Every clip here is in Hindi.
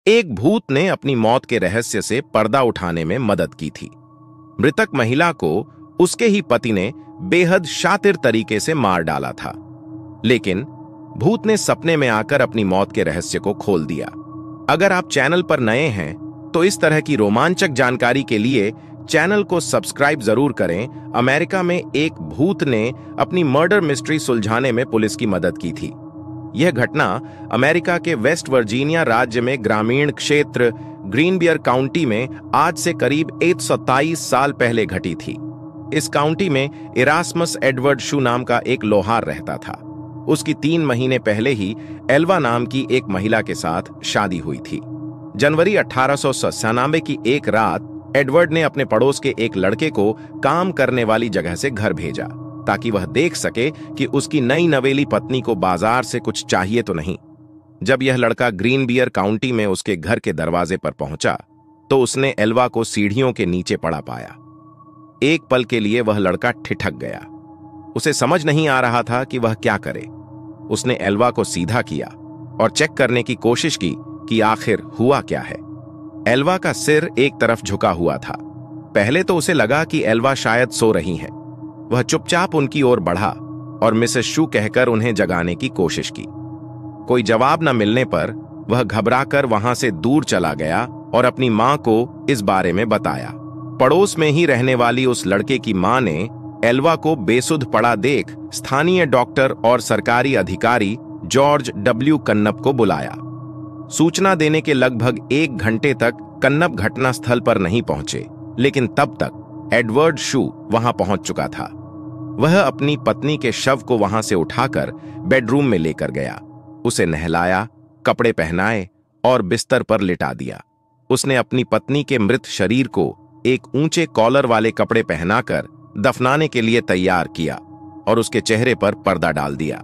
एक भूत ने अपनी मौत के रहस्य से पर्दा उठाने में मदद की थी। मृतक महिला को उसके ही पति ने बेहद शातिर तरीके से मार डाला था, लेकिन भूत ने सपने में आकर अपनी मौत के रहस्य को खोल दिया। अगर आप चैनल पर नए हैं तो इस तरह की रोमांचक जानकारी के लिए चैनल को सब्सक्राइब जरूर करें। अमेरिका में एक भूत ने अपनी मर्डर मिस्ट्री सुलझाने में पुलिस की मदद की थी। यह घटना अमेरिका के वेस्ट वर्जीनिया राज्य में ग्रामीण क्षेत्र ग्रीनबियर काउंटी में आज से करीब 127 साल पहले घटी थी। इस काउंटी में इरास्मस एडवर्ड शू नाम का एक लोहार रहता था। उसकी 3 महीने पहले ही एल्वा नाम की एक महिला के साथ शादी हुई थी। जनवरी 1897 की एक रात एडवर्ड ने अपने पड़ोस के एक लड़के को काम करने वाली जगह से घर भेजा ताकि वह देख सके कि उसकी नई नवेली पत्नी को बाजार से कुछ चाहिए तो नहीं। जब यह लड़का ग्रीनबियर काउंटी में उसके घर के दरवाजे पर पहुंचा तो उसने एल्वा को सीढ़ियों के नीचे पड़ा पाया। एक पल के लिए वह लड़का ठिठक गया। उसे समझ नहीं आ रहा था कि वह क्या करे। उसने एल्वा को सीधा किया और चेक करने की कोशिश की कि आखिर हुआ क्या है। एल्वा का सिर एक तरफ झुका हुआ था। पहले तो उसे लगा कि एल्वा शायद सो रही हैं। वह चुपचाप उनकी ओर बढ़ा और मिसेस शू कहकर उन्हें जगाने की कोशिश की। कोई जवाब न मिलने पर वह घबराकर वहां से दूर चला गया और अपनी मां को इस बारे में बताया। पड़ोस में ही रहने वाली उस लड़के की मां ने एल्वा को बेसुध पड़ा देख स्थानीय डॉक्टर और सरकारी अधिकारी जॉर्ज डब्ल्यू कन्नप को बुलाया। सूचना देने के लगभग 1 घंटे तक कन्नप घटनास्थल पर नहीं पहुंचे, लेकिन तब तक एडवर्ड शू वहां पहुंच चुका था। वह अपनी पत्नी के शव को वहां से उठाकर बेडरूम में लेकर गया। उसे नहलाया, कपड़े पहनाए और बिस्तर पर लिटा दिया। उसने अपनी पत्नी के मृत शरीर को एक ऊंचे कॉलर वाले कपड़े पहनाकर दफनाने के लिए तैयार किया और उसके चेहरे पर पर्दा डाल दिया।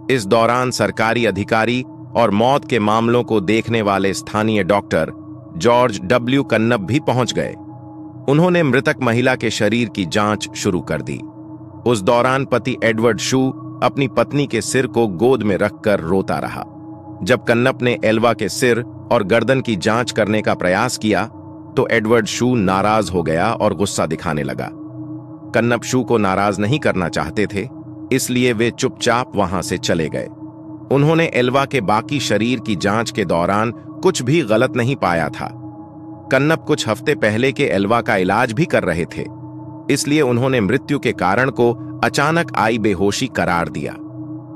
इस दौरान सरकारी अधिकारी और मौत के मामलों को देखने वाले स्थानीय डॉक्टर जॉर्ज डब्ल्यू कन्नप भी पहुंच गए। उन्होंने मृतक महिला के शरीर की जांच शुरू कर दी। उस दौरान पति एडवर्ड शू अपनी पत्नी के सिर को गोद में रखकर रोता रहा। जब कन्नप ने एल्वा के सिर और गर्दन की जांच करने का प्रयास किया तो एडवर्ड शू नाराज हो गया और गुस्सा दिखाने लगा। कन्नप शू को नाराज नहीं करना चाहते थे, इसलिए वे चुपचाप वहां से चले गए। उन्होंने एल्वा के बाकी शरीर की जांच के दौरान कुछ भी गलत नहीं पाया था। कन्नप कुछ हफ्ते पहले के एल्वा का इलाज भी कर रहे थे, इसलिए उन्होंने मृत्यु के कारण को अचानक आई बेहोशी करार दिया।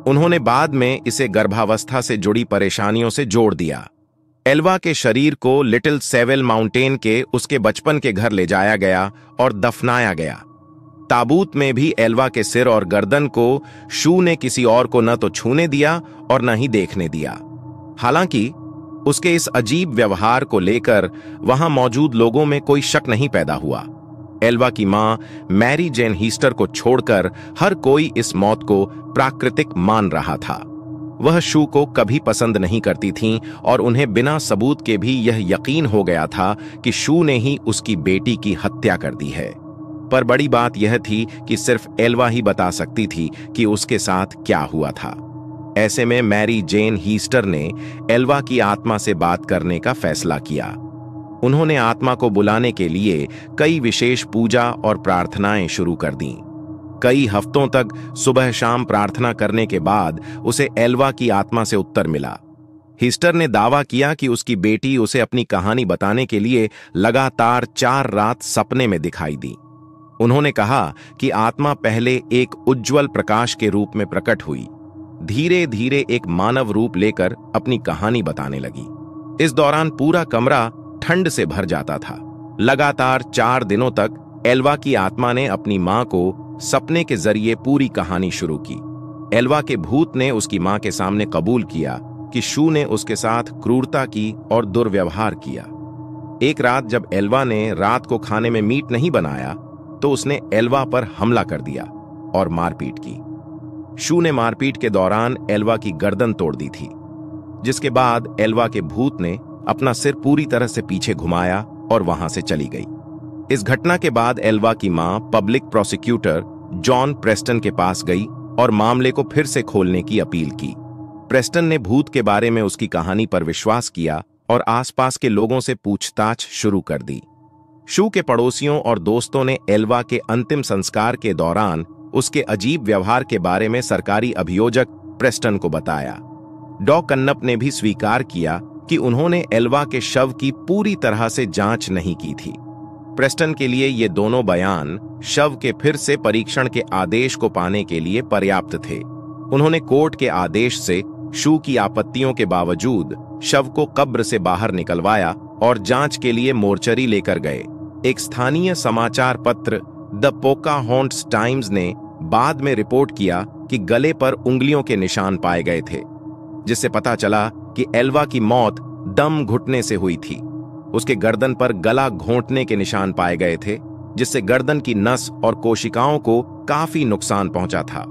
उन्होंने बाद में इसे गर्भावस्था से जुड़ी परेशानियों से जोड़ दिया। एल्वा के शरीर को लिटिल सेवेल माउंटेन के उसके बचपन के घर ले जाया गया और दफनाया गया। ताबूत में भी एल्वा के सिर और गर्दन को शू ने किसी और को न तो छूने दिया और न ही देखने दिया। हालांकि उसके इस अजीब व्यवहार को लेकर वहां मौजूद लोगों में कोई शक नहीं पैदा हुआ। एल्वा की मां मैरी जेन हीस्टर को छोड़कर हर कोई इस मौत को प्राकृतिक मान रहा था। वह शू को कभी पसंद नहीं करती थीं और उन्हें बिना सबूत के भी यह यकीन हो गया था कि शू ने ही उसकी बेटी की हत्या कर दी है। पर बड़ी बात यह थी कि सिर्फ एल्वा ही बता सकती थी कि उसके साथ क्या हुआ था। ऐसे में मैरी जेन हीस्टर ने एल्वा की आत्मा से बात करने का फैसला किया। उन्होंने आत्मा को बुलाने के लिए कई विशेष पूजा और प्रार्थनाएं शुरू कर दीं। कई हफ्तों तक सुबह शाम प्रार्थना करने के बाद उसे एल्वा की आत्मा से उत्तर मिला। हीस्टर ने दावा किया कि उसकी बेटी उसे अपनी कहानी बताने के लिए लगातार 4 रात सपने में दिखाई दी। उन्होंने कहा कि आत्मा पहले एक उज्ज्वल प्रकाश के रूप में प्रकट हुई, धीरे धीरे एक मानव रूप लेकर अपनी कहानी बताने लगी। इस दौरान पूरा कमरा ठंड से भर जाता था। लगातार 4 दिनों तक एल्वा की आत्मा ने अपनी मां को सपने के जरिए पूरी कहानी शुरू की। एल्वा के भूत ने उसकी मां के सामने कबूल किया कि शू ने उसके साथ क्रूरता की और दुर्व्यवहार किया। एक रात जब एल्वा ने रात को खाने में मीट नहीं बनाया तो उसने एल्वा पर हमला कर दिया और मारपीट की। शू ने मारपीट के दौरान एल्वा की गर्दन तोड़ दी थी, जिसके बाद एल्वा के भूत ने अपना सिर पूरी तरह से पीछे घुमाया और वहां से चली गई। इस घटना के बाद एल्वा की मां पब्लिक प्रोसिक्यूटर जॉन प्रेस्टन के पास गई और मामले को फिर से खोलने की अपील की। प्रेस्टन ने भूत के बारे में उसकी कहानी पर विश्वास किया और आसपास के लोगों से पूछताछ शुरू कर दी। शू के पड़ोसियों और दोस्तों ने एल्वा के अंतिम संस्कार के दौरान उसके अजीब व्यवहार के बारे में सरकारी अभियोजक प्रेस्टन को बताया। डॉ कन्नप ने भी स्वीकार किया कि उन्होंने एल्वा के शव की पूरी तरह से जांच नहीं की थी। प्रेस्टन के लिए ये दोनों बयान शव के फिर से परीक्षण के आदेश को पाने के लिए पर्याप्त थे। उन्होंने कोर्ट के आदेश से शू की आपत्तियों के बावजूद शव को कब्र से बाहर निकलवाया और जांच के लिए मोर्चरी लेकर गए। एक स्थानीय समाचार पत्र द पोकाहोंट्स टाइम्स ने बाद में रिपोर्ट किया कि गले पर उंगलियों के निशान पाए गए थे, जिससे पता चला कि एल्वा की मौत दम घुटने से हुई थी। उसके गर्दन पर गला घोंटने के निशान पाए गए थे, जिससे गर्दन की नस और कोशिकाओं को काफी नुकसान पहुंचा था।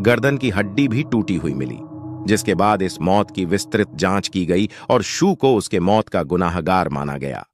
गर्दन की हड्डी भी टूटी हुई मिली, जिसके बाद इस मौत की विस्तृत जांच की गई और शू को उसके मौत का गुनाहगार माना गया।